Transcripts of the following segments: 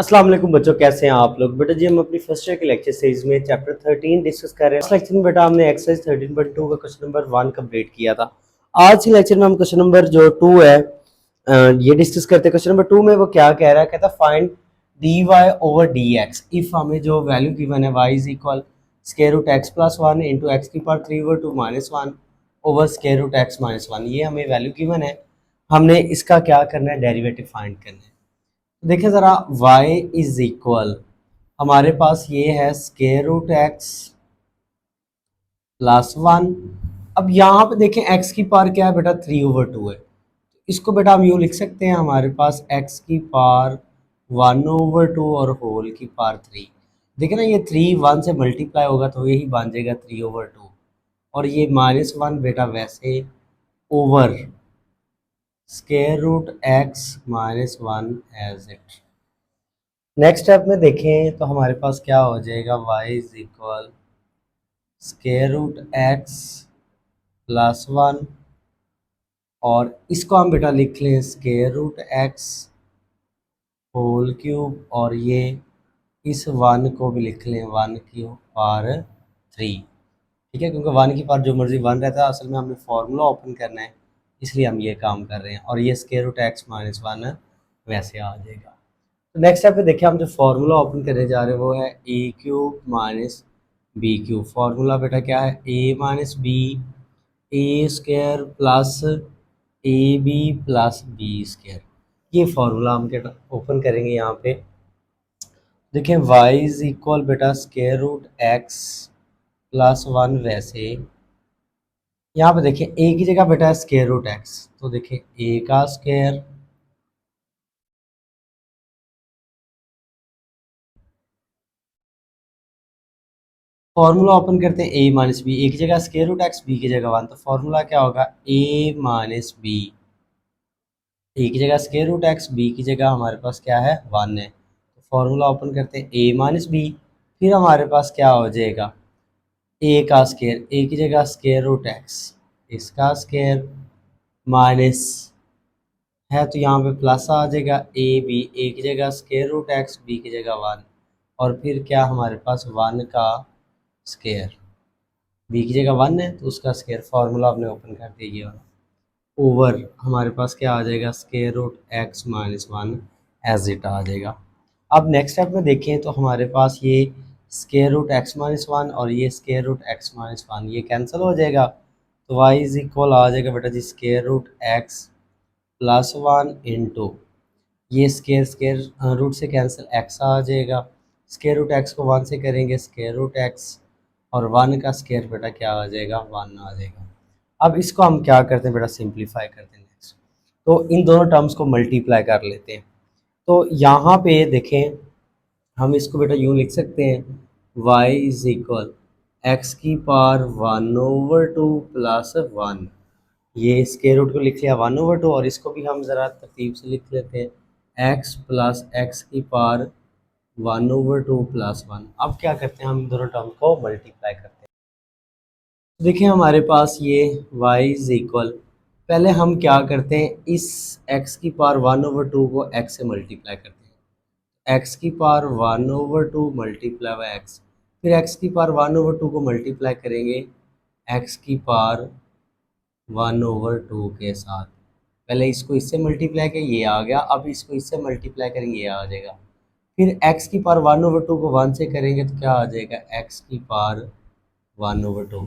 अस्सलाम वालेकुम बच्चों, कैसे हैं आप लोग। बेटा जी हम अपनी फर्स्ट ईयर के लेक्चर सीरीज में चैप्टर 13 डिस्कस कर रहे हैं। इस लेक्चर में बेटा हमने एक्सरसाइज 13.2 का क्वेश्चन नंबर 1 कंप्लीट किया था। आज के लेक्चर में हम क्वेश्चन नंबर जो 2 है ये डिस्कस करते हैं। क्वेश्चन नंबर 2 में वो क्या कह रहा है, कहता find d y over d x if हमें जो वैल्यू गिवन है y is equal square root x plus one into x की power 3 over 2 minus one over square root x minus one. ये हमें वैल्यू गिवन है, हमने इसका क्या करना है, डेरिवेटिव फाइंड करना है। देखिए ज़रा y इज इक्वल हमारे पास ये है square root x plus one. अब यहाँ पे देखें x की पावर क्या है बेटा, 3 ओवर 2 है। इसको बेटा हम यूँ लिख सकते हैं, हमारे पास x की पावर 1 ओवर 2 और होल की पावर 3। देखिए ना, ये 3 1 से मल्टीप्लाई होगा तो यही बन जाएगा 3 ओवर 2, और ये माइनस वन बेटा वैसे over square root x minus one as it. Next step में देखें तो हमारे पास क्या हो जाएगा, y is equal square root x plus one, और इसको हम बेटा लिख लें square root x whole cube, और ये इस वन को भी लिख लें 1 की पावर 3। ठीक है, क्योंकि 1 की पावर जो मर्जी 1 रहता है, असल में हमने फार्मूला ओपन करना है इसलिए हम ये काम कर रहे हैं, और ये square root x minus one वैसे आ जाएगा। तो नेक्स्ट स्टेप पे देखिए, हम जो फार्मूला ओपन करने जा रहे हैं वो है a cube minus b cube. Formula बेटा क्या है, a minus b a square plus a b plus b square. ये फार्मूला हम क्या ओपन करेंगे यहाँ पे। देखिए y इज इक्वल बेटा square root x plus one, वैसे यहाँ पे देखिए a की जगह बेटा स्क्वायर रूट एक्स, तो देखिए a का स्क्वायर फॉर्मूला ओपन करते हैं a माइनस बी, एक जगह स्क्वायर रूट एक्स बी की जगह वन, तो फॉर्मूला क्या होगा a माइनस बी, ए की जगह स्क्वायर रूट एक्स बी की जगह हमारे पास क्या है वन है। तो फॉर्मूला ओपन करते हैं a माइनस बी, फिर हमारे पास क्या हो जाएगा a का स्क्वायर, a की जगह स्क्वायर रूट एक्स इसका स्क्वायर माइनस है तो यहाँ पे प्लस आ जाएगा ए बी, ए की जगह स्क्वायर रूट एक्स बी की जगह वन, और फिर क्या हमारे पास वन का स्क्वायर, बी की जगह वन है तो उसका स्क्वायर, फार्मूला आपने ओपन कर दिया ये वाला, ओवर हमारे पास क्या आ जाएगा square root x minus one as it आ जाएगा। अब नेक्स्ट स्टेप में देखें तो हमारे पास ये square root x minus one और ये square root x minus one ये कैंसिल हो जाएगा, तो वाई इज इक्वल आ जाएगा बेटा जी square root x plus one into ये स्क्वायर स्क्वायर रूट से कैंसिल एक्स आ जाएगा, स्क्वायर रूट एक्स को वन से करेंगे स्क्वायर रूट एक्स, और वन का स्क्वायर बेटा क्या आ जाएगा वन आ जाएगा। अब इसको हम क्या करते हैं बेटा, सिंप्लीफाई करते हैं नेक्स्ट, तो इन दोनों टर्म्स को मल्टीप्लाई कर लेते हैं। तो यहाँ पे देखें हम इसको बेटा यूँ लिख सकते हैं y इज इक्वल एक्स की पावर 1 ओवर 2 प्लस वन, ये स्क्वायर रूट को लिख लिया 1 ओवर 2, और इसको भी हम ज़रा तरतीब से लिख लेते हैं x प्लस एक्स की पावर 1 ओवर 2 प्लस वन। अब क्या करते हैं, हम दोनों टर्म को मल्टीप्लाई करते हैं। देखिए हमारे पास ये y इज इक्वल, पहले हम क्या करते हैं इस x की पावर 1 ओवर 2 को x से मल्टीप्लाई करते हैं, x की power 1 over 2 multiply by x, फिर x की पावर 1 ओवर 2 को मल्टीप्लाई करेंगे x की पावर 1 ओवर 2 के साथ। पहले इसको इससे मल्टीप्लाई किया ये आ गया, अब इसको इससे मल्टीप्लाई करेंगे ये आ जाएगा, फिर x की पावर 1 ओवर 2 को 1 से करेंगे तो क्या आ जाएगा x की पावर 1 ओवर 2।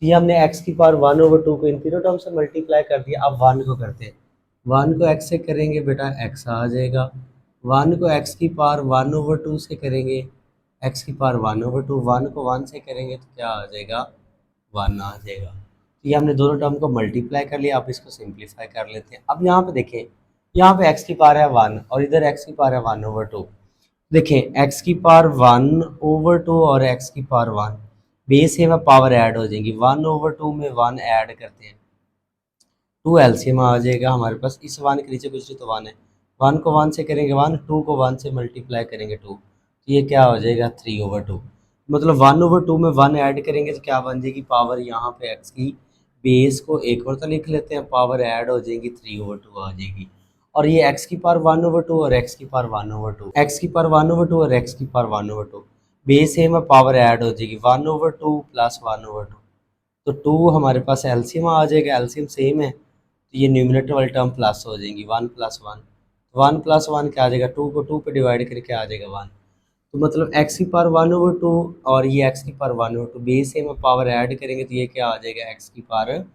ये हमने x की पावर 1 ओवर 2 को इन तीनों टर्म से मल्टीप्लाई कर दिया। अब 1 को करते हैं, 1 को x से करेंगे बेटा x आ जाएगा, 1 को x की पावर 1 ओवर 2 से करेंगे x की पावर 1 ओवर 2, 1 को 1 से करेंगे तो क्या आ जाएगा 1 आ जाएगा। तो ये हमने दोनों टर्म को मल्टीप्लाई कर लिया, अब इसको सिंप्लीफाई कर लेते हैं। अब यहाँ पे देखें, यहाँ पे x की पावर है 1 और इधर x की पावर है 1 ओवर 2। देखें x की पावर 1 ओवर 2 और x की पावर 1 बेस है, पावर ऐड हो जाएंगी, 1 ओवर 2 में 1 ऐड करते हैं 2 एलसीएम आ जाएगा हमारे पास, इस 1 के नीचे कुछ नहीं तो 1 है, 1 को 1 से करेंगे 1, 2 को 1 से मल्टीप्लाई करेंगे 2, तो ये क्या हो जाएगा 3 ओवर 2। मतलब 1 ओवर 2 में 1 ऐड करेंगे तो क्या बन जाएगी पावर, यहाँ पे x की बेस को एक बार तो लिख लेते हैं, पावर ऐड हो जाएगी 3 ओवर 2 आ जाएगी। और ये एक्स की पावर 1/2 और एक्स की पावर 1/2, एक्स की पावर 1/2 और एक्स की पावर 1/2, बेस सेम है, पावर ऐड हो जाएगी 1/2 प्लस 1/2। तो 2 हमारे पास एलसीएम आ जाएगा, एलसीएम सेम है तो ये न्यूमरेटर वाली टर्म प्लस हो जाएंगी, 1+1, 1+1 क्या आ जाएगा, 2 को 2 पे डिवाइड करके आ जाएगा 1। तो मतलब एक्स की पावर 1/2 और ये एक्स की पावर 1/2, बेस सेम है, पावर ऐड करेंगे तो ये क्या आ जाएगा, एक्स की पावर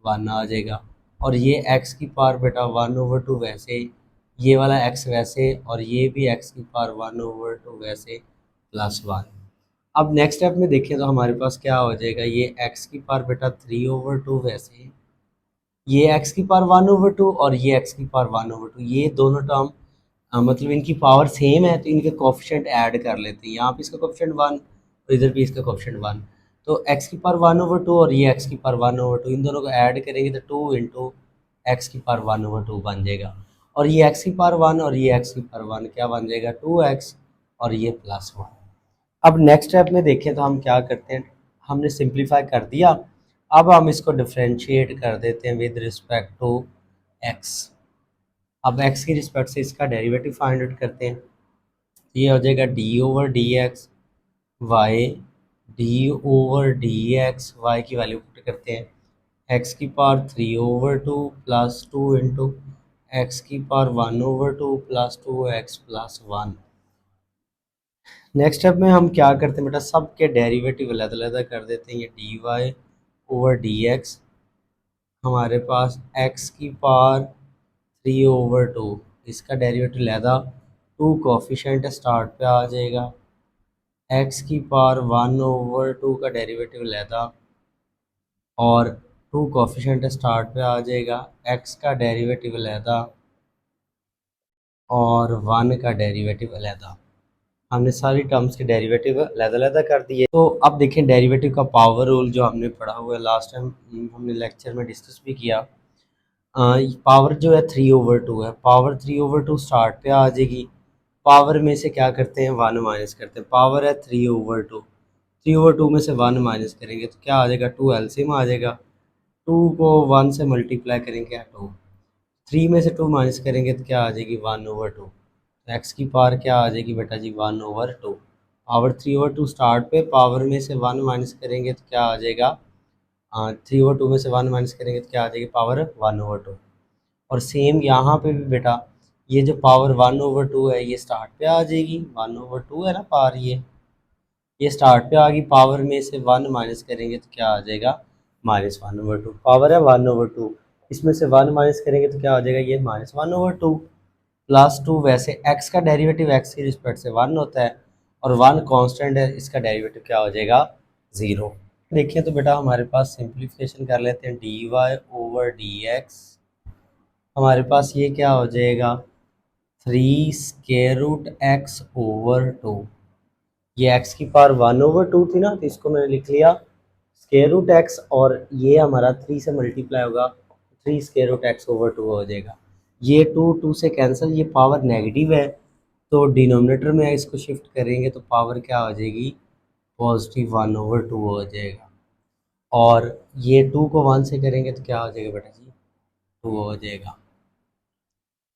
1 आ जाएगा। और ये एक्स की पावर बेटा 1/2 वैसे, ये वाला एक्स वैसे, और ये भी एक्स की पावर 1/2 वैसे +1। अब नेक्स्ट स्टेप में देखें तो हमारे पास क्या हो जाएगा, ये एक्स की पावर बेटा 3/2 वैसे, ये एक्स की पावर 1/2 और ये एक्स की पावर 1/2, ये दोनों टर्म मतलब इनकी पावर सेम है तो इनके कोफिशिएंट ऐड कर लेते हैं, यहाँ पे इसका कोफिशिएंट 1 और इधर भी इसका कोफिशिएंट 1। तो एक्स की पावर 1/2 और ये एक्स की पावर 1/2, इन दोनों को ऐड करेंगे तो 2 इंटू एक्स की पावर 1/2 बन जाएगा। और ये एक्स की पावर 1 और ये एक्स की पावर 1 क्या बन जाएगा, 2x और ये +1। अब नेक्स्ट स्टेप में देखें तो हम क्या करते हैं, हमने सिंप्लीफाई कर दिया, अब हम इसको डिफरेंशिएट कर देते हैं विद रिस्पेक्ट टू एक्स। अब एक्स की रिस्पेक्ट से इसका डेरिवेटिव फाइंड आउट करते हैं, ये हो जाएगा d/dx y, d/dx y की वैल्यू पुट करते हैं, एक्स की पावर 3/2 प्लस 2 इंटू एक्स की power 1/2 plus 2x+1। Next step में हम क्या करते हैं बेटा, सब के डेरिवेटिव अलग-अलग कर देते हैं, ये dy/dx हमारे पास x की पावर 3/2, इसका डेरिवेटिव लहदा 2 कोफिशिएंट स्टार्ट पे आ जाएगा, x की पावर 1/2 का डेरिवेटिव लहदा और 2 कोफिशिएंट स्टार्ट पे आ जाएगा, x का डेरिवेटिव लहदा और 1 का डेरिवेटिव अलहदा। हमने सारी टर्म्स के डेरिवेटिव अलग-अलग कर दिए। तो अब देखें डेरिवेटिव का पावर रूल जो हमने पढ़ा हुआ है, लास्ट टाइम हमने लेक्चर में डिस्कस भी किया। पावर जो है 3/2 है, पावर 3/2 स्टार्ट पे आ जाएगी, पावर में से क्या करते हैं 1 माइनस करते हैं, पावर है 3/2, 3/2 में से 1 माइनस करेंगे तो क्या आ जाएगा, 2 एलसीएम आ जाएगा, 2 को 1 से मल्टीप्लाई करेंगे 2, 3 में से 2 माइनस करेंगे तो क्या आ जाएगी 1/2, तो एक्स की पावर क्या आ जाएगी बेटा जी 1/2, पावर 3/2 स्टार्ट पे, पावर में से 1 माइनस करेंगे तो क्या आ जाएगा, 3/2 में से 1 माइनस करेंगे तो क्या आ जाएगी पावर 1/2। और सेम यहाँ पे भी बेटा ये जो पावर 1/2 है ये स्टार्ट पे आ जाएगी, 1/2 है ना पावर, ये स्टार्ट पे आ गई, पावर में से 1 माइनस करेंगे तो क्या आ जाएगा -1/2, पावर है 1/2, इसमें से 1 माइनस करेंगे तो क्या हो जाएगा, ये -1/2 +2। वैसे x का डेरिवेटिव x की रिस्पेक्ट से 1 होता है और 1 कांस्टेंट है, इसका डेरिवेटिव क्या हो जाएगा 0। देखिए तो बेटा हमारे पास सिंप्लीफिकेशन कर लेते हैं, dy/dx हमारे पास ये क्या हो जाएगा 3√x/2, ये x की पावर 1/2 थी ना तो इसको मैंने लिख लिया √x, और ये हमारा 3 से मल्टीप्लाई होगा, 3√x/2 हो जाएगा, ये 2 2 से कैंसिल, ये पावर नेगेटिव है तो डिनोमिनेटर में इसको शिफ्ट करेंगे तो पावर क्या हो जाएगी पॉजिटिव 1/2 हो जाएगा, और ये 2 को 1 से करेंगे तो क्या हो जाएगा बेटा जी 2 हो जाएगा।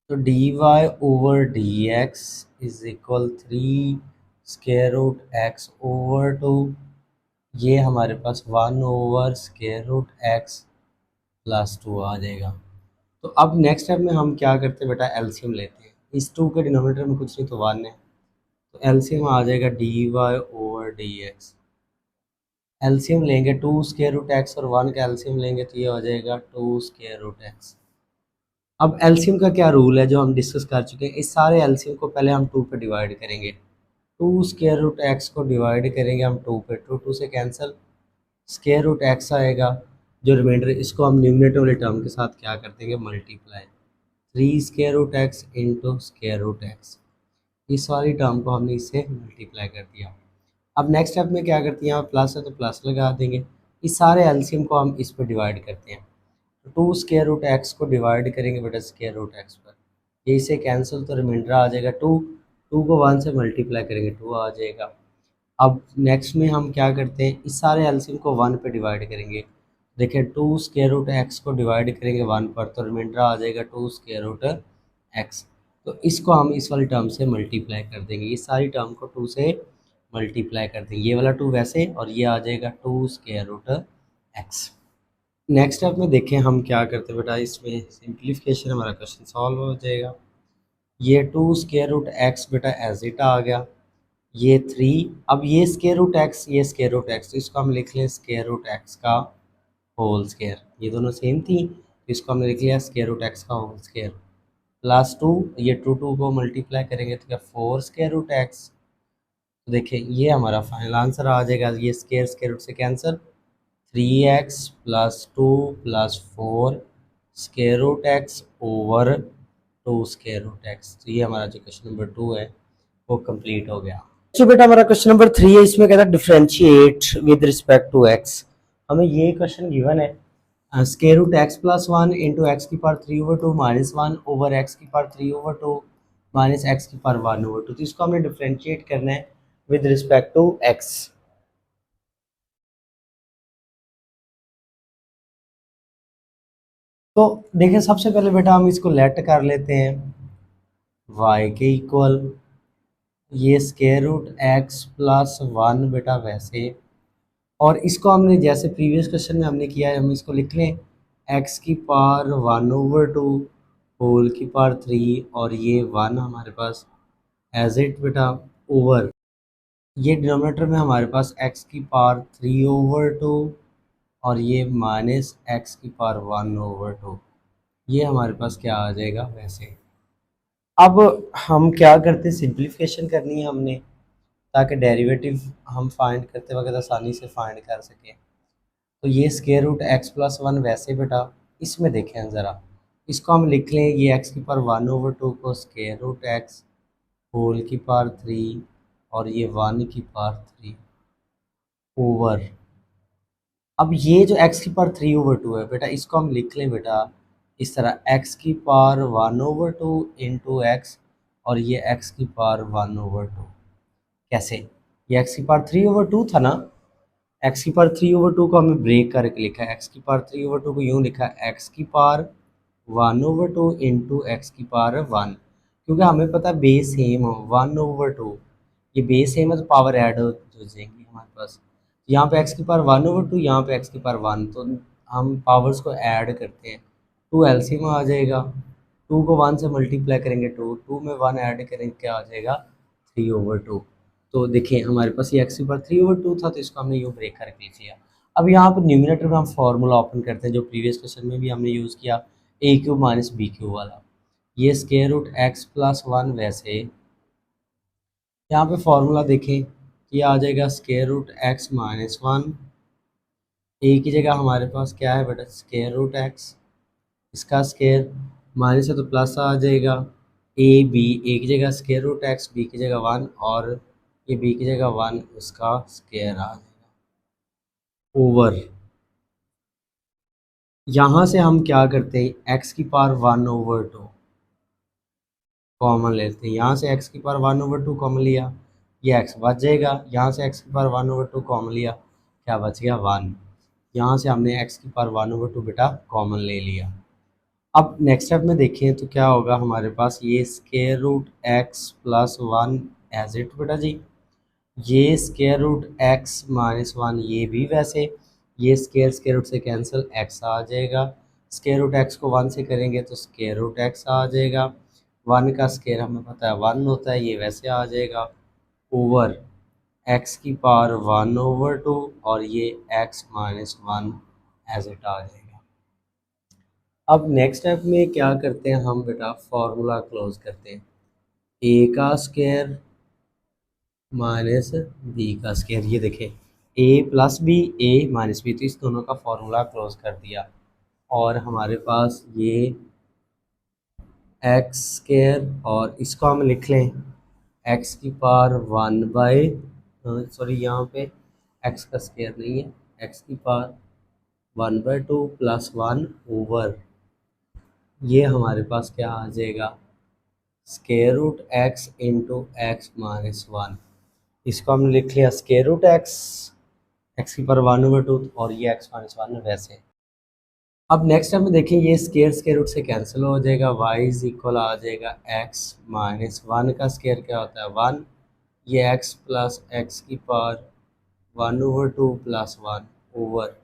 तो dy/dx इज इक्वल 3√x/2, ये हमारे पास 1/√x+2 आ जाएगा। तो अब नेक्स्ट स्टेप में हम क्या करते हैं बेटा, एलसीएम लेते हैं, इस 2 के डिनोमिनेटर में कुछ नहीं तो 1 है, तो एलसीएम आ जाएगा dy/dx, एलसीएम लेंगे 2√x और 1 का एलसीएम लेंगे तो ये हो जाएगा 2√x। अब एलसीएम का क्या रूल है जो हम डिस्कस कर चुके हैं, इस सारे एलसीएम को पहले हम 2 पे डिवाइड करेंगे, 2√x को डिवाइड करेंगे हम 2 पे, 2 2 से कैंसिल, √x आएगा, जो रिमाइंडर इसको हम न्यूमरेटर वाले टर्म के साथ क्या कर देंगे मल्टीप्लाई, 3√x इंटू √x, इस वाली टर्म को हमने इससे मल्टीप्लाई कर दिया। अब नेक्स्ट स्टेप में क्या करते हैं, यहाँ प्लस है तो प्लस लगा देंगे, इस सारे एलसीएम को हम इस पर डिवाइड करते हैं, तो 2√x को डिवाइड करेंगे बेटा √x पर, ये इसे कैंसिल तो रिमाइंडर आ जाएगा 2, 2 को 1 से मल्टीप्लाई करेंगे 2 आ जाएगा। अब नेक्स्ट में हम क्या करते हैं, इस सारे एलसीएम को 1 पे डिवाइड करेंगे, देखिए 2√x को डिवाइड करेंगे 1 पर तो रिमाइंडर आ जाएगा 2√x, एक्स। तो इसको हम इस वाली टर्म से मल्टीप्लाई कर देंगे, ये सारी टर्म को 2 से मल्टीप्लाई कर देंगे, ये वाला 2 वैसे और ये आ जाएगा 2 square root x. Next step में देखें हम क्या करते हैं बेटा, इसमें सिंप्लीफिकेशन हमारा क्वेश्चन सॉल्व हो जाएगा। ये 2 स्क्वायर रूट एक्स बेटा एज इट आ गया, ये 3, अब ये स्क्वायर रूट एक्स, ये स्क्वायर रूट एक्स, तो इसको हम लिख लें स्क्वायर रूट एक्स का होल स्क्वायर, ये दोनों सेम थी तो इसको हमने लिख लिया स्क्वायर रूट एक्स का होल स्क्वायर प्लस 2, ये 2 को मल्टीप्लाई करेंगे तो क्या 4 स्क्वायर रूट एक्स। तो देखिए ये हमारा फाइनल आंसर आ जाएगा, ये स्क्वायर स्क्वायर रूट से cancel, 3x plus 2 plus 4 square root x over 2 square root x. तो ये हमारा जो क्वेश्चन नंबर 2 है वो कंप्लीट हो गया। तो बेटा हमारा क्वेश्चन नंबर 3 है, इसमें कहता है differentiate with respect to x. हमें ये क्वेश्चन गिवन है square root x plus 1 into x की power 3 over 2 minus 1 over x की पावर 3 ओवर 2 माइनस एक्स की पावर 1 ओवर 2। तो इसको हमने डिफरेंशिएट करना है विद रिस्पेक्ट टू एक्स। तो देखिए सबसे पहले बेटा हम इसको लेट कर लेते हैं y के इक्वल ये स्क्वायर रूट एक्स प्लस 1 बेटा वैसे, और इसको हमने जैसे प्रीवियस क्वेश्चन में हमने किया है हम इसको लिख लें एक्स की पावर 1 ओवर 2 होल की पावर 3 और ये 1 हमारे पास एज इट बेटा ओवर, ये डिनोमिनेटर में हमारे पास एक्स की पावर 3 ओवर 2 और ये माइनस एक्स की पावर 1 ओवर 2, ये हमारे पास क्या आ जाएगा वैसे। अब हम क्या करते हैं, सिंप्लीफिकेशन करनी है हमने ताकि डेरिवेटिव हम फाइंड करते वक्त आसानी से फाइंड कर सकें। तो ये स्क्वायर रूट एक्स प्लस 1 वैसे बेटा इसमें देखें ज़रा, इसको हम लिख लें ये एक्स की पावर 1 ओवर 2 को स्क्वायर रूट एक्स होल की पावर 3 और ये 1 की पावर 3 ओवर, अब ये जो x की पावर 3 ओवर 2 है बेटा इसको हम लिख लें बेटा इस तरह x की पावर 1 ओवर 2 इंटू एक्स और ये x की पावर 1 ओवर 2। कैसे, ये x की पावर 3 ओवर 2 था ना, x की पावर 3 ओवर 2 को हमने ब्रेक करके लिखा है, x की पावर 3 ओवर 2 को यूँ लिखा है x की पावर 1 ओवर 2 इंटू एक्स की पावर 1, क्योंकि हमें पता है बेस सेम हो 1 ओवर 2, ये बेस सेम है तो पावर ऐड हो जाएंगी हमारे पास, यहाँ पे x की पावर 1 ओवर 2 यहाँ पे x की पावर 1, तो हम पावर्स को ऐड करते हैं, 2 एलसीएम आ जाएगा, 2 को 1 से मल्टीप्लाई करेंगे 2, 2 में 1 ऐड करेंगे क्या आ जाएगा 3 ओवर 2। तो देखिए हमारे पास ये एक्स की पावर 3 ओवर 2 था तो इसको हमने यूँ ब्रेक करके लिख लिया। अब यहाँ पर न्यूमिनेटर में हम फार्मूला ओपन करते हैं जो प्रीवियस क्वेश्चन में भी हमने यूज़ किया, ए क्यूब माइनस बी क्यूब वाला, ये स्क्वायर रूट एक्स प्लस 1 वैसे, यहाँ पे फार्मूला देखें ये आ जाएगा स्क्वायर रूट एक्स माइनस 1, ए की जगह हमारे पास क्या है बेटा स्क्वायर रूट एक्स, इसका स्क्वायर माइनस है तो प्लस आ जाएगा, ए बी ए की जगह स्क्वायर रूट एक्स, बी की जगह 1 और ये बी की जगह 1 उसका स्क्वायर आ जाएगा ओवर, यहाँ से हम क्या करते हैं एक्स की पावर 1 ओवर 2 कॉमन लेते हैं, यहाँ से एक्स की पावर 1 ओवर 2 कॉमन लिया ये एक्स बच जाएगा, यहाँ से एक्स की पावर 1 ओवर 2 कॉमन लिया क्या बच गया 1, यहाँ से हमने एक्स की पावर 1 ओवर 2 बेटा कॉमन ले लिया। अब नेक्स्ट स्टेप में देखें तो क्या होगा हमारे पास ये square root x plus 1 as it बेटा जी, ये स्क्वायर रूट एक्स माइनस 1 ये भी वैसे, ये स्क्वायर रूट से कैंसिल एक्स आ जाएगा, स्क्वायर रूट एक्स को 1 से करेंगे तो स्क्वायर रूट एक्स आ जाएगा, 1 का स्क्वायर हमें पता है 1 होता है ये वैसे आ जाएगा ओवर एक्स की पावर 1 ओवर 2 और ये एक्स माइनस 1 एज इट आ जाएगा। अब नेक्स्ट स्टेप में क्या करते हैं हम बेटा फार्मूला क्लोज करते हैं, ए का स्क्वायर माइनस बी का स्क्वायर, ये देखें ए प्लस बी ए माइनस बी, तो इस दोनों का फॉर्मूला क्लोज कर दिया और हमारे पास ये एक्स स्क्वायर और इसको हम लिख लें एक्स की पावर 1 बाई, सॉरी यहाँ पे एक्स का स्क्वायर नहीं है, एक्स की पावर 1/2 प्लस 1 ओवर, ये हमारे पास क्या आ जाएगा square root x into x minus 1, इसको हमने लिख लिया स्क्वायर रूट एक्स, एक्स की पावर 1 ओवर 2 और ये एक्स माइनस 1 वैसे। अब नेक्स्ट हमें देखें ये स्केयर रूट से कैंसिल हो जाएगा, वाई इज इक्वल आ जाएगा एक्स माइनस वन का स्केयर क्या होता है वन, ये एक्स प्लस एक्स की power one over two plus one over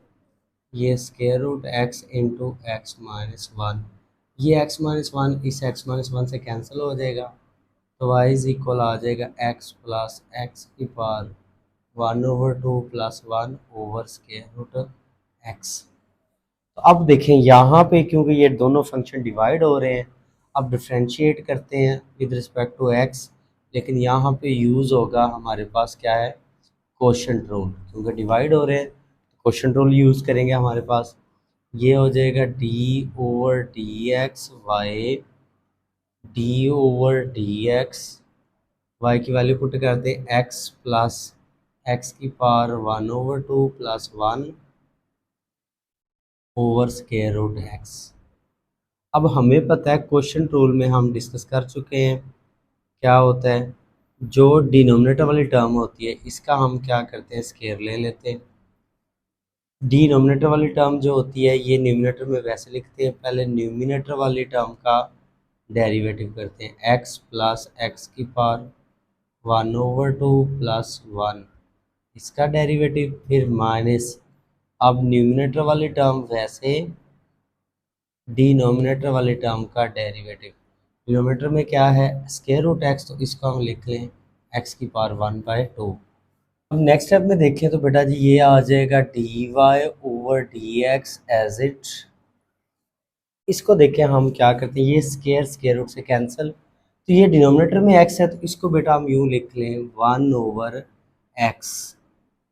ये square root x into x minus one, ये एक्स माइनस वन इस एक्स माइनस वन से कैंसिल हो जाएगा, तो वाई इज इक्वल आ जाएगा एक्स प्लस एक्स की power one over two plus one over square root x. तो अब देखें यहाँ पे क्योंकि ये दोनों फंक्शन डिवाइड हो रहे हैं, अब डिफ्रेंशिएट करते हैं विद रिस्पेक्ट टू एक्स, लेकिन यहाँ पे यूज़ होगा हमारे पास क्या है कोशेंट रूल, क्योंकि डिवाइड हो रहे हैं कोशेंट रूल यूज़ करेंगे हमारे पास, ये हो जाएगा d over d x y, d over d x y की वैल्यू पुट कर दें एक्स प्लस एक्स की power one over two plus one over square root x. अब हमें पता है क्वेश्चन रूल में हम डिस्कस कर चुके हैं क्या होता है, जो डिनोमिनेटर वाली टर्म होती है इसका हम क्या करते हैं स्केयर ले लेते हैं। डिनोमिनेटर वाली टर्म जो होती है ये न्यूमिनेटर में वैसे लिखते हैं, पहले न्यूमिनेटर वाली टर्म का डेरिवेटिव करते हैं एक्स प्लस एक्स की power one over two plus one इसका डेरिवेटिव, फिर माइनस अब न्यूमिनेटर वाली टर्म वैसे डिनोमिनेटर वाली टर्म का डेरिवेटिव, डिनोमिनेटर में क्या है स्क्वायर रूट एक्स, तो इसको हम लिख लें एक्स की पावर वन बाय टू। अब नेक्स्ट स्टेप में देखें तो बेटा जी ये आ जाएगा d y over d x as it, इसको देखें हम क्या करते हैं ये स्क्वायर रूट से कैंसिल, तो ये डिनोमिनेटर में एक्स है तो इसको बेटा हम यूँ लिख लें वन ओवर एक्स,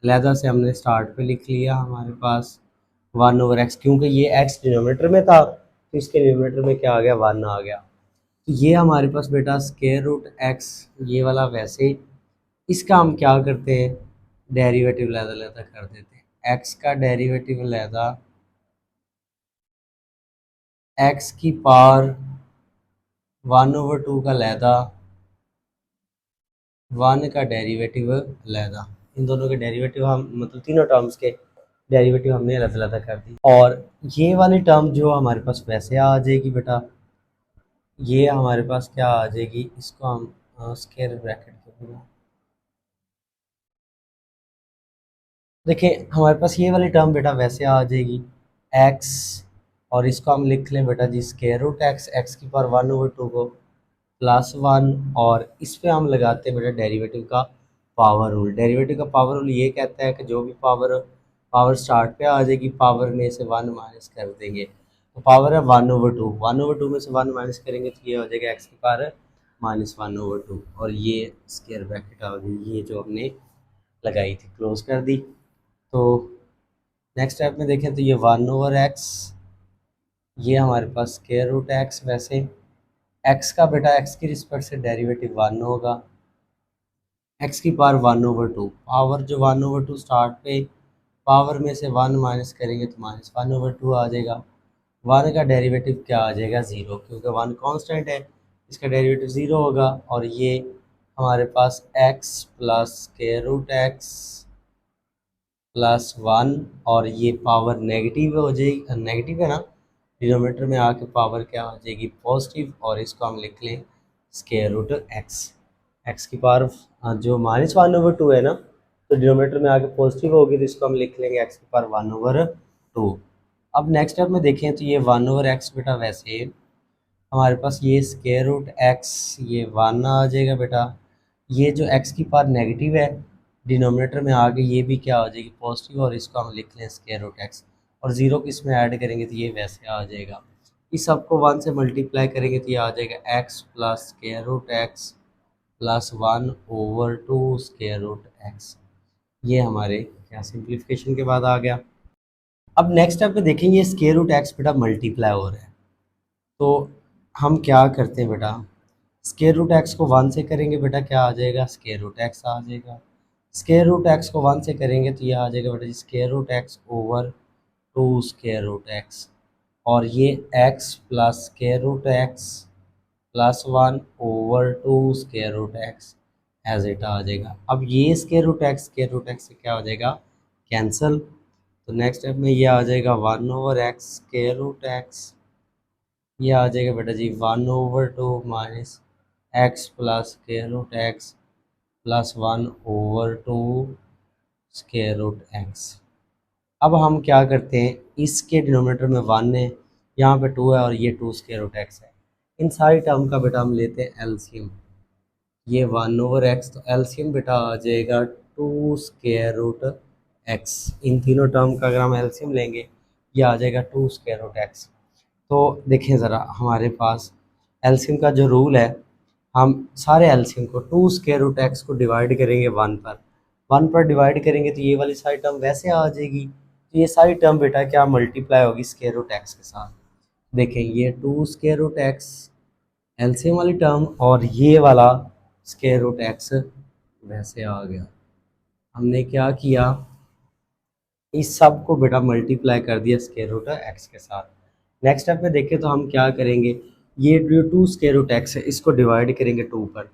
लहदा से हमने स्टार्ट पे लिख लिया हमारे पास वन ओवर एक्स, क्योंकि ये एक्स डिनोमिनेटर में था तो इसके डिनोमिनेटर में क्या आ गया वन आ गया, तो ये हमारे पास बेटा स्क्वायर रूट एक्स ये वाला वैसे ही, इसका हम क्या करते हैं डेरिवेटिव लहदा लहदा कर देते हैं, एक्स का डेरिवेटिव लहदा एक्स की पावर वन ओवर टू का लहदा वन का डेरिवेटिव लहदा, इन दोनों के डेरिवेटिव हम मतलब तीनों टर्म्स के डेरिवेटिव हमने अलग अलग कर दी, और ये वाली टर्म जो हमारे पास वैसे आ जाएगी बेटा, ये हमारे पास क्या आ जाएगी, इसको हम स्क्वायर ब्रैकेट के बिना देखिए हमारे पास ये वाली टर्म बेटा वैसे आ जाएगी एक्स, और इसको हम लिख लें बेटा जी स्क्वायर रूट एक्स, एक्स की पावर वन ओवर टू को प्लस वन, और इस पे हम लगाते हैं बेटा डेरिवेटिव का पावर रूल, डेरिवेटिव का पावर रूल ये कहता है कि जो भी पावर पावर स्टार्ट पे आ जाएगी पावर में से वन माइनस कर देंगे, तो पावर है वन ओवर टू में से वन माइनस करेंगे तो ये हो जाएगा एक्स की power minus one over two, और ये स्क्वायर ब्रैकेट आ गई ये जो हमने लगाई थी क्लोज कर दी। तो नेक्स्ट स्टेप में देखें तो ये वन ओवर एक्स, ये हमारे पास स्क्वायर रूट एक्स, वैसे एक्स का बेटा एक्स की रिस्पेक्ट से डेरिवेटिव वन होगा, एक्स की power one over two, power जो वन ओवर टू स्टार्ट पे पावर में से वन माइनस करेंगे तो माइनस वन ओवर टू आ जाएगा, वन का डेरिवेटिव क्या आ जाएगा ज़ीरो, क्योंकि वन कांस्टेंट है इसका डेरिवेटिव ज़ीरो होगा, और ये हमारे पास x plus square root x plus one, और ये पावर नेगेटिव हो जाएगी, नेगेटिव है ना डिनोमिनेटर में आके पावर क्या हो जाएगी पॉजिटिव, और इसको हम लिख लें स्क्वायर रूट एक्स, एक्स की पावर जो माइनस वन ओवर टू है ना, तो डिनोमिनेटर में आके पॉजिटिव होगी तो इसको हम लिख लेंगे एक्स की पावर वन ओवर टू। अब नेक्स्ट स्टेप में देखें तो ये वन ओवर एक्स बेटा वैसे हमारे पास ये स्क्वायर रूट एक्स ये वन आ जाएगा बेटा, ये जो एक्स की पावर नेगेटिव है डिनोमिनेटर में आगे ये भी क्या हो जाएगी पॉजिटिव, और इसको हम लिख लें स्क्वायर रूट एक्स, और ज़ीरो को इसमें ऐड करेंगे तो ये वैसे आ जाएगा, इस सबको वन से मल्टीप्लाई करेंगे तो ये आ जाएगा x plus square root x plus one over two square root x, ये हमारे क्या सिंप्लीफिकेशन के बाद आ गया। अब नेक्स्ट स्टेप पे देखेंगे ये स्क्वायर रूट एक्स बेटा मल्टीप्लाई हो रहा है, तो हम क्या करते हैं बेटा स्क्वायर रूट एक्स को वन से करेंगे बेटा क्या आ जाएगा स्क्वायर रूट एक्स आ जाएगा, स्क्वायर रूट एक्स को वन से करेंगे तो ये आ जाएगा बेटा जी square root x over two square root x, और ये x plus square root x plus one over two square root x as it आ जाएगा। अब ये स्क्वायर रूट एक्स से क्या हो जाएगा कैंसिल, तो नेक्स्ट स्टेप में ये आ जाएगा 1/x स्क्वायर रूट एक्स, ये आ जाएगा बेटा जी 1/2 minus x plus square root x plus 1/2 square root x. अब हम क्या करते हैं, इसके डिनोमिनेटर में 1 है, यहाँ पे 2 है और ये 2 स्क्वायर रूट एक्स है। इन सारी टर्म का बेटा हम लेते हैं एलसीएम। ये 1/x, तो एलसीएम बेटा आ जाएगा 2 स्क्वायर रूट एक्स। इन तीनों टर्म का अगर हम एलसीएम लेंगे ये आ जाएगा 2 स्क्वायर रूट एक्स। तो देखें ज़रा हमारे पास एलसीएम का जो रूल है, हम सारे एलसीएम को 2 स्क्वायर रूट एक्स को डिवाइड करेंगे 1 पर डिवाइड करेंगे तो ये वाली सारी टर्म वैसे आ जाएगी। तो ये सारी टर्म बेटा क्या मल्टीप्लाई होगी स्क्वायर रूट एक्स के साथ। देखें ये 2 स्क्वायर रूट एक्स एलसीएम वाली टर्म और ये वाला स्क्वायर रूट एक्स वैसे आ गया। हमने क्या किया, इस सब को बेटा मल्टीप्लाई कर दिया स्क्वायर रूट एक्स के साथ। नेक्स्ट स्टेप में देखें तो हम क्या करेंगे, ये जो 2 स्क्वायर रूट एक्स है इसको डिवाइड करेंगे 2 पर।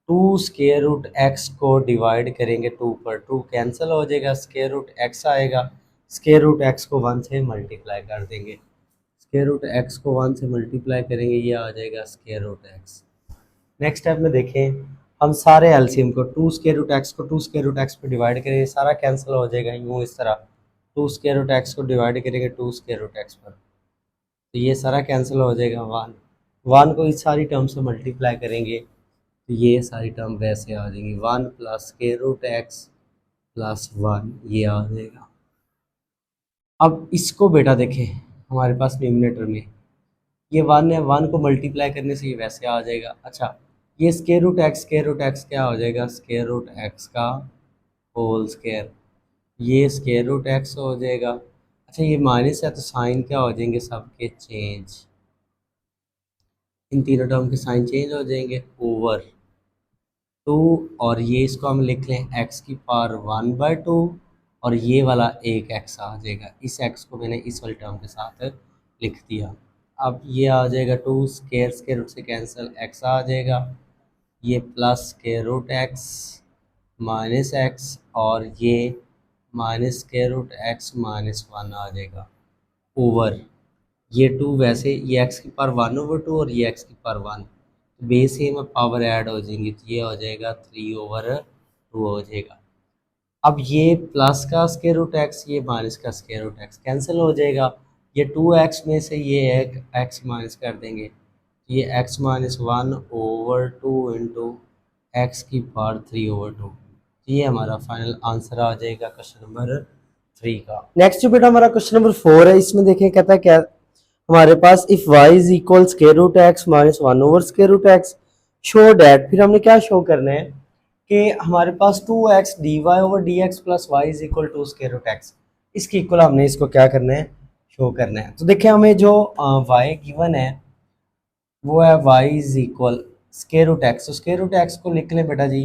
2 स्क्वायर रूट एक्स को डिवाइड करेंगे 2 पर, 2 कैंसिल हो जाएगा, स्क्वायर रूट एक्स आएगा। स्क्वायर रूट एक्स को 1 से मल्टीप्लाई कर देंगे, स्क्वायर रूट एक्स को 1 से मल्टीप्लाई करेंगे, ये आ जाएगा square root x. Next step में देखें, हम सारे एलसीएम को 2 स्क्वायर रूट एक्स को 2 स्क्वायर रूट एक्स पे डिवाइड करेंगे, सारा कैंसिल हो जाएगा यूँ इस तरह। 2 स्क्वायर रूट एक्स को डिवाइड करेंगे 2 स्क्वायर रूट एक्स पर, तो ये सारा कैंसिल हो जाएगा। 1 को इस सारी टर्म से मल्टीप्लाई करेंगे तो ये सारी टर्म वैसे आ जाएंगी, 1 plus square root x plus 1, ये आ जाएगा। अब इसको बेटा देखें हमारे पास न्यूमिनेटर में ये 1 है, 1 को मल्टीप्लाई करने से ये वैसे आ जाएगा। अच्छा ये स्क्वायर रूट एक्स क्या हो जाएगा, स्क्वायर रूट एक्स का होल स्क्वायर, ये स्क्वायर रूट एक्स हो जाएगा। अच्छा ये माइनस है तो साइन क्या हो जाएंगे सबके चेंज, इन तीनों टर्म के साइन चेंज हो जाएंगे, ओवर 2, और ये इसको हम लिख लें एक्स की पावर 1/2 और ये वाला एक एक्स आ जाएगा, इस एक्स को मैंने इस वाली टर्म के साथ लिख दिया। अब ये आ जाएगा 2 स्क्वायर रूट से कैंसिल, एक्स आ जाएगा, ये plus square root x minus x और ये minus square root x minus 1 आ जाएगा, ओवर ये 2 वैसे ये एक्स की पावर 1/2 और ये एक्स की पावर 1, बेस ही में पावर ऐड हो जाएंगी तो ये हो जाएगा 3/2 हो जाएगा। अब ये प्लस का स्क्वायर रूट एक्स, ये माइनस का स्क्वायर रूट एक्स कैंसिल हो जाएगा, ये 2x में से ये एक x माइनस कर देंगे, ये x माइनस 1/2 इंटू एक्स की पावर 3/2। ये हमारा फाइनल आंसर आ जाएगा क्वेश्चन नंबर 3 का। नेक्स्ट बेटा हमारा क्वेश्चन नंबर 4 है, इसमें देखें कहता है क्या हमारे पास if y is equal square root x minus 1/स्क्वायर रूट एक्स शो डैट, फिर हमने क्या शो करना है कि हमारे पास 2x dy/dx plus y is equal to square root x, इसकी इक्वल हमने इसको क्या करना है, शो करना है। तो देखिए हमें जो y गिवन है वो है y is equal square root x, तो स्क्वायर रूट एक्स को लिख लें बेटा जी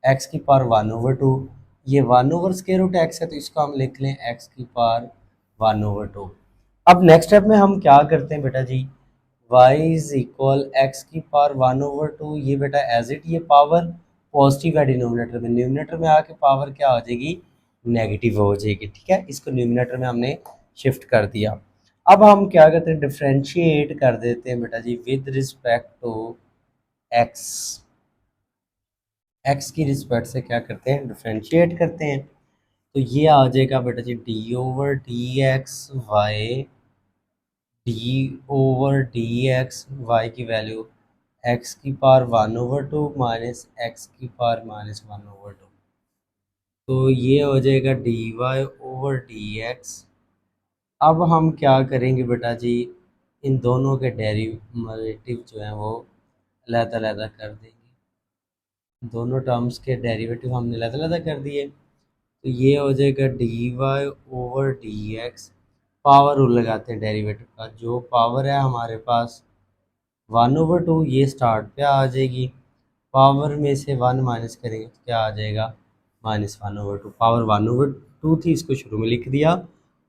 x की पावर 1/2, ये 1/स्क्वायर रूट एक्स है तो इसको हम लिख लें x की पावर 1/2। अब नेक्स्ट स्टेप में हम क्या करते हैं बेटा जी, y इज इक्वल एक्स की पावर 1/2, ये बेटा एज इट ये पावर पॉजिटिव है डिनोमिनेटर में, न्यूमिनेटर में आके पावर क्या हो जाएगी, नेगेटिव हो जाएगी। ठीक है, इसको न्यूमिनेटर में हमने शिफ्ट कर दिया। अब हम क्या करते हैं, डिफ्रेंशिएट कर देते हैं बेटा जी with respect to x, x की रिस्पेक्ट से क्या करते हैं, डिफ्रेंशिएट करते हैं। तो ये आ जाएगा बेटा जी d/dx वाई की वैल्यू एक्स की पावर 1/2 माइनस एक्स की पावर माइनस 1/2, तो ये हो जाएगा dy/dx। अब हम क्या करेंगे बेटा जी, इन दोनों के डेरिवेटिव जो हैं वो अलग-अलग कर देंगे, दोनों टर्म्स के डेरिवेटिव हमने अलग-अलग कर दिए, तो ये हो जाएगा dy/dx, पावर रूल लगाते हैं डेरिवेटिव का, जो पावर है हमारे पास 1/2 ये स्टार्ट पे आ जाएगी, पावर में से 1 माइनस करेंगे तो क्या आ जाएगा, -1/2, पावर 1/2 थी इसको शुरू में लिख दिया,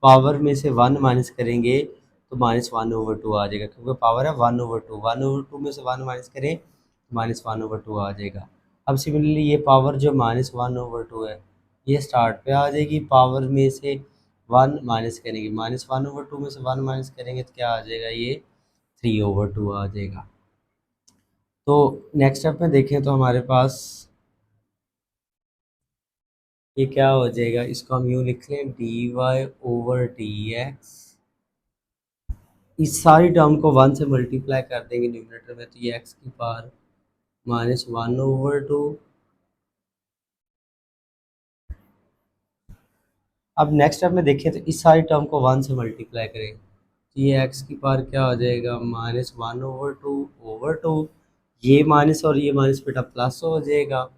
पावर में से 1 माइनस करेंगे तो -1/2 आ जाएगा, क्योंकि पावर है 1/2, 1/2 में से 1 माइनस करें तो -1/2 आ जाएगा। अब सिमिलरली ये पावर जो -1/2 है ये स्टार्ट पे आ जाएगी, पावर में से वन माइनस करेंगे, -1/2 में से वन माइनस करेंगे तो क्या आ जाएगा, ये 3/2 आ जाएगा। तो नेक्स्ट स्टेप में देखें तो हमारे पास ये क्या हो जाएगा, इसको हम यूँ लिख लें dy/dx। इस सारी टर्म को 1 से मल्टीप्लाई कर देंगे न्यूमरेटर में, तो ये x की पावर -1/2। अब नेक्स्ट स्टेप में देखें तो इस सारी टर्म को 1 से मल्टीप्लाई करें तो ये x की पावर क्या हो जाएगा, -1/2/2। ये माइनस और ये माइनस बेटा प्लस हो जाएगा,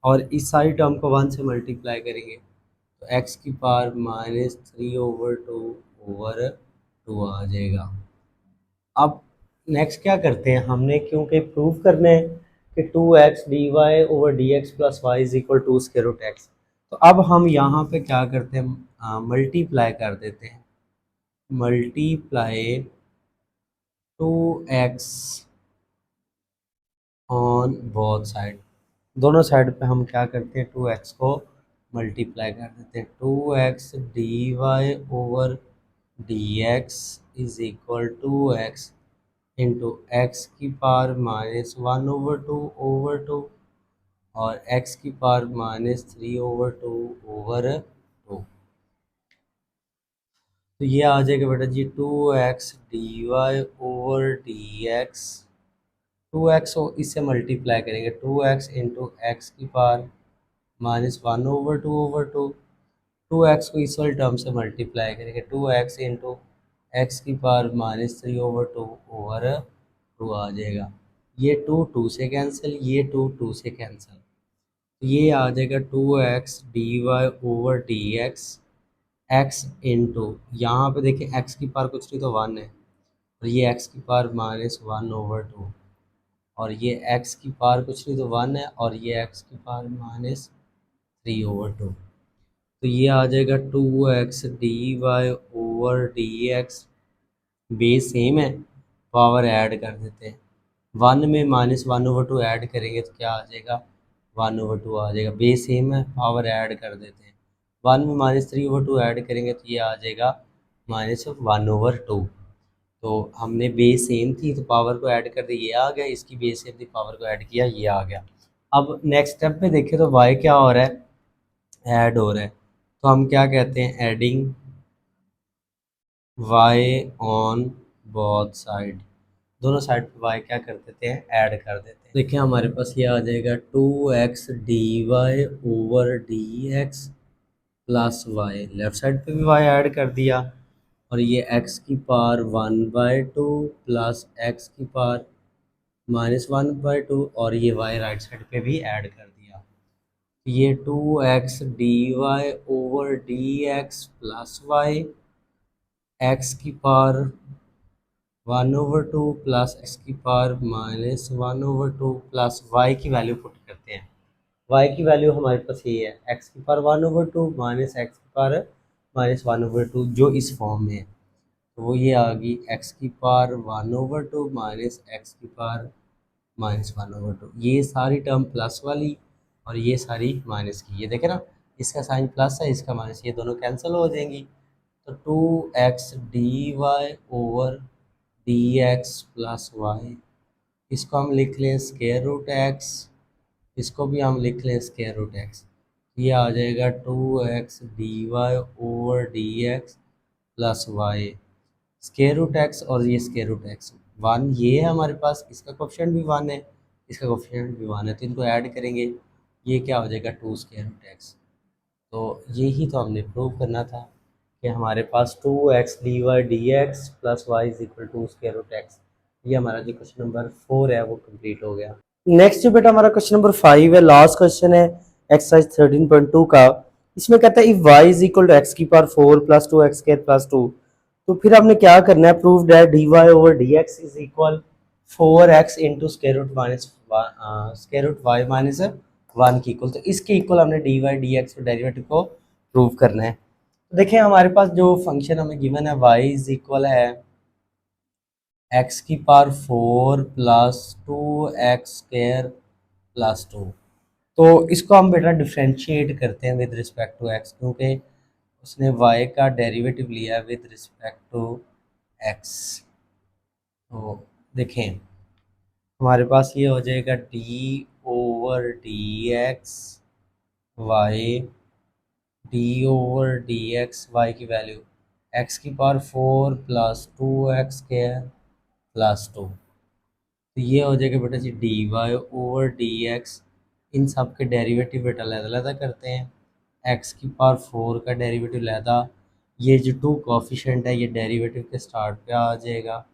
और इस सारी टर्म को 1 से मल्टीप्लाई करेंगे तो x की पावर -3/2/2 आ जाएगा। अब नेक्स्ट क्या करते हैं, हमने क्योंकि प्रूव करना है कि 2x dy/dx plus y is equal to square root x, तो अब हम यहाँ पे क्या करते हैं, मल्टीप्लाई कर देते हैं, multiply 2x on both side. दोनों साइड पे हम क्या करते हैं, 2x को मल्टीप्लाई कर देते हैं। 2x dy/dx is equal to x into x की पावर -1/2/2 और x की पावर -3/2/2। तो ये आ जाएगा बेटा जी 2x dy/dx। 2x को इससे मल्टीप्लाई करेंगे, 2x इंटू एक्स की पावर -1/2/2। 2x को इस वाले टर्म से मल्टीप्लाई करेंगे, 2x इंटू एक्स की पावर -3/2/2 आ जाएगा। ये 2 2 से कैंसिल, ये 2 2 से कैंसिल, ये आ जाएगा 2x dy/dx x इंटू, यहाँ पे देखिए x की पावर कुछ नहीं तो 1 है, और ये x की पावर -1/2, और ये x की पावर कुछ नहीं तो 1 है, और ये x की पावर -3/2। तो ये आ जाएगा 2x dy/dx। बेस सेम है, पावर ऐड कर देते हैं, 1 में -1/2 ऐड करेंगे तो क्या आ जाएगा, 1/2 आ जाएगा। बेस सेम है, पावर ऐड कर देते हैं, 1 में -3/2 ऐड करेंगे तो ये आ जाएगा -1/2। तो हमने बेस सेम थी तो पावर को ऐड कर दिया, ये आ गया, इसकी बेस सेम थी पावर को ऐड किया, ये आ गया। अब नेक्स्ट स्टेप में देखें तो y क्या हो रहा है, ऐड हो रहा है, तो हम क्या कहते हैं, adding y on both side. दोनों साइड पे y क्या कर देते हैं, ऐड कर देते हैं। देखिए हमारे पास ये आ जाएगा 2x dy/dx plus Y, left side पे भी y ऐड कर दिया, और ये x की पावर 1/2 प्लस x की पावर -1/2, और ये y राइट साइड पे भी ऐड कर दिया। ये 2x dy/dx plus y, x की पावर 1/2 प्लस x की पावर -1/2 प्लस y की वैल्यू पुट करते हैं। y की वैल्यू हमारे पास ये है, x की पावर 1/2 माइनस x की पावर -1/2, जो इस फॉर्म में है, तो वो ये आ गई x की पावर 1/2 माइनस x की पावर -1/2। ये सारी टर्म प्लस वाली और ये सारी माइनस की, ये देखे ना, इसका साइन प्लस है, इसका माइनस, ये दोनों कैंसिल हो जाएंगी। तो 2x dy/dx प्लस वाई, इसको हम लिख लें स्क्वायर रूट एक्स, इसको भी हम लिख लें स्क्वायर रूट एक्स। ये आ जाएगा 2x dy/dx plus y, square root x और ये स्क्वायर रूट एक्स, 1 ये है हमारे पास, इसका कोफिशिएंट भी 1 है, इसका कोफिशिएंट भी 1 है, तो इनको ऐड करेंगे, ये क्या हो जाएगा 2 स्क्वायर रूट एक्स। तो यही तो हमने प्रूव करना था कि हमारे पास 2x dy/dx plus y is equal to square root x. ये हमारा जो क्वेश्चन नंबर 4 है वो कंप्लीट हो गया। नेक्स्ट जो बेटा हमारा क्वेश्चन नंबर 5 है, लास्ट क्वेश्चन है एक्सरसाइज 13.2 का। इसमें कहता है if y is equal to x की power 4 plus 2x square plus 2, तो फिर हमने क्या करना है, prove that dy/dx is equal 4x into square root minus square root y minus 1 की इक्वल, तो इसके इक्वल हमने dy/dx और डेरिवेटिव को प्रूव करना है। तो देखिए हमारे पास जो फंक्शन हमें गिवन है, y इज इक्वल है x की power 4 plus 2x square plus 2। तो इसको हम बेटा डिफ्रेंशिएट करते हैं विद रिस्पेक्ट टू x, क्योंकि उसने y का डेरिवेटिव लिया है विद रिस्पेक्ट टू x। तो देखें हमारे पास ये हो जाएगा d/dx y, d/dx y की वैल्यू x की पावर 4 प्लस 2x² प्लस 2। तो ये हो जाएगा बेटा जी dy/dx। इन सब के डेरिवेटिव बेटा अलग करते हैं। x की पावर 4 का डेरिवेटिव लहदा, ये जो 2 कोफिशेंट है ये डेरिवेटिव के स्टार्ट पे आ जाएगा।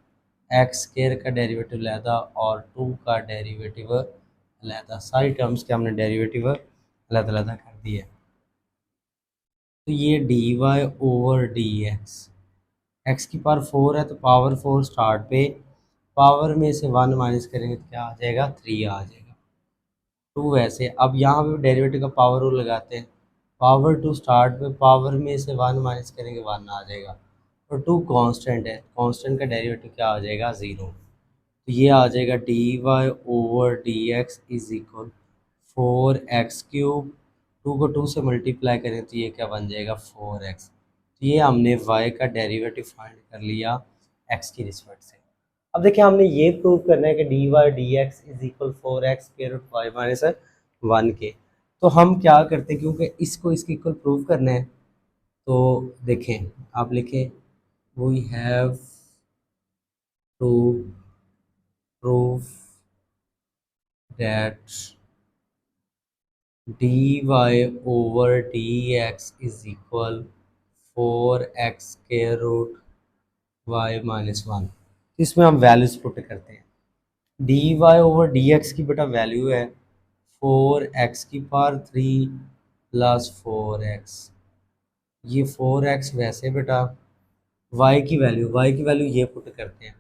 एक्स स्केयर का डेरिवेटिव लहदा और 2 का डेरिवेटिव लहदा, सारी टर्म्स के हमने डेरिवेटिव अलग कर दिए। तो ये dy/dx, एक्स की पावर 4 है तो पावर 4 स्टार्ट पे, पावर में से 1 माइनस करेंगे तो क्या आ जाएगा 3 आ जाएगा। 2 वैसे अब यहाँ पे डेरिवेटिव का पावर रूल लगाते हैं, पावर 2 स्टार्ट पे, पावर में से 1 माइनस करेंगे 1 आ जाएगा। और 2 कांस्टेंट है, कांस्टेंट का डेरिवेटिव क्या आ जाएगा 0। तो ये आ जाएगा dy/dx इज इक्वल 4x³। 2 को 2 से मल्टीप्लाई करें तो ये क्या बन जाएगा 4x। तो ये हमने y का डेरिवेटिव फाइंड कर लिया x की रिस्पेक्ट से। अब देखिए हमने ये प्रूव करना है कि dy/dx is equal 4x² minus 1 के। तो हम क्या करते हैं, क्योंकि इसको इसके इक्वल प्रूव करना है, तो देखें आप लिखें we have to prove that dy/dx is equal 4x square root y minus 1। इसमें हम वैल्यूज पुट करते हैं। dy/dx की बेटा वैल्यू है 4x की पावर 3 प्लस 4x। ये 4x वैसे बेटा y की वैल्यू ये पुट करते हैं,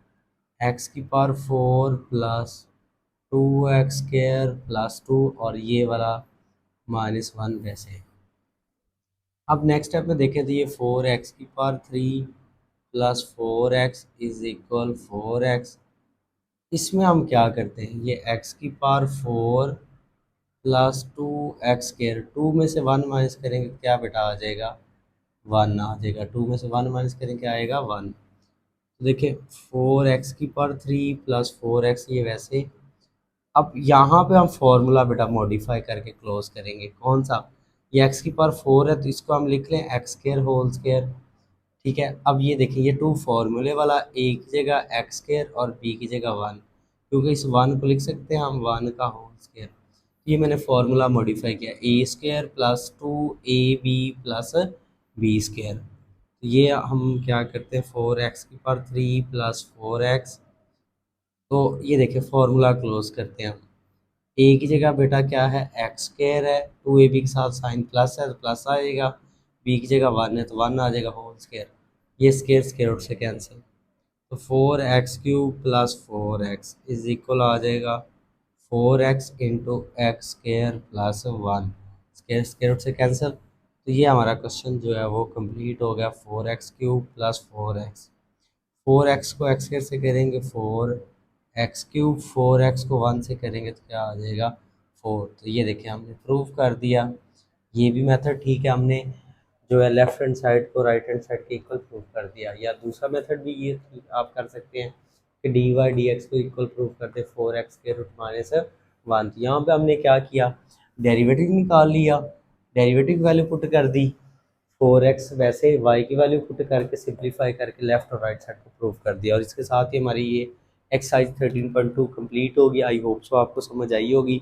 x की पावर 4 प्लस 2x² प्लस 2 और ये वाला -1 वैसे। अब नेक्स्ट स्टेप में देखें तो ये 4x की power 3 plus 4x is equal 4x। इसमें हम क्या करते हैं, ये x की पावर 4 प्लस 2x², 2 में से 1 माइनस करेंगे क्या बेटा आ जाएगा 1 आ जाएगा। 2 में से 1 माइनस करेंगे क्या आएगा 1। तो देखिए 4x की पावर 3 प्लस 4x ये वैसे। अब यहाँ पे हम फॉर्मूला बेटा मॉडिफाई करके क्लोज करेंगे, कौन सा, ये x की पावर 4 है तो इसको हम लिख लें x² होल स्क्वायर। ठीक है, अब ये देखिए ये 2 फार्मूले वाला, a की जगह x² और b की जगह 1, क्योंकि इस 1 को लिख सकते हैं हम 1 का होल स्क्वायर। ये मैंने फार्मूला मॉडिफाई किया, a² plus 2ab plus b²। तो ये हम क्या करते हैं 4x की पावर 3 प्लस 4x। तो ये देखिए फार्मूला क्लोज करते हैं हम, ए की जगह बेटा क्या है x² है, 2ab के साथ साइन प्लस है तो प्लस आएगा, बी की जगह 1 है तो 1 आ जाएगा होल स्क्वायर। ये स्क्वायर स्क्वायर रूट से कैंसिल, तो 4x³ plus 4x is equal आ जाएगा 4x into x² plus 1, square square root से कैंसिल। तो ये हमारा क्वेश्चन जो है वो कंप्लीट हो गया। 4x³ प्लस 4x, 4x को x² से करेंगे 4x³, 4x को 1 से करेंगे तो क्या आ जाएगा 4। तो ये देखिए हमने प्रूव कर दिया। ये भी मेथड ठीक है, हमने जो है लेफ्ट हैंड साइड को राइट हैंड साइड के इक्वल प्रूव कर दिया। या दूसरा मेथड भी ये आप कर सकते हैं कि dy/dx को इक्वल प्रूव करते 4x² - 1। तो यहाँ पे हमने क्या किया, डेरिवेटिव निकाल लिया, डेरिवेटिव वैल्यू पुट कर दी, 4x वैसे y की वैल्यू पुट करके सिंप्लीफाई करके लेफ्ट और राइट साइड को प्रूव कर दिया। और इसके साथ ही हमारी ये एक्सरसाइज 13.2 कंप्लीट होगी। आई होप सो आपको समझ आई होगी।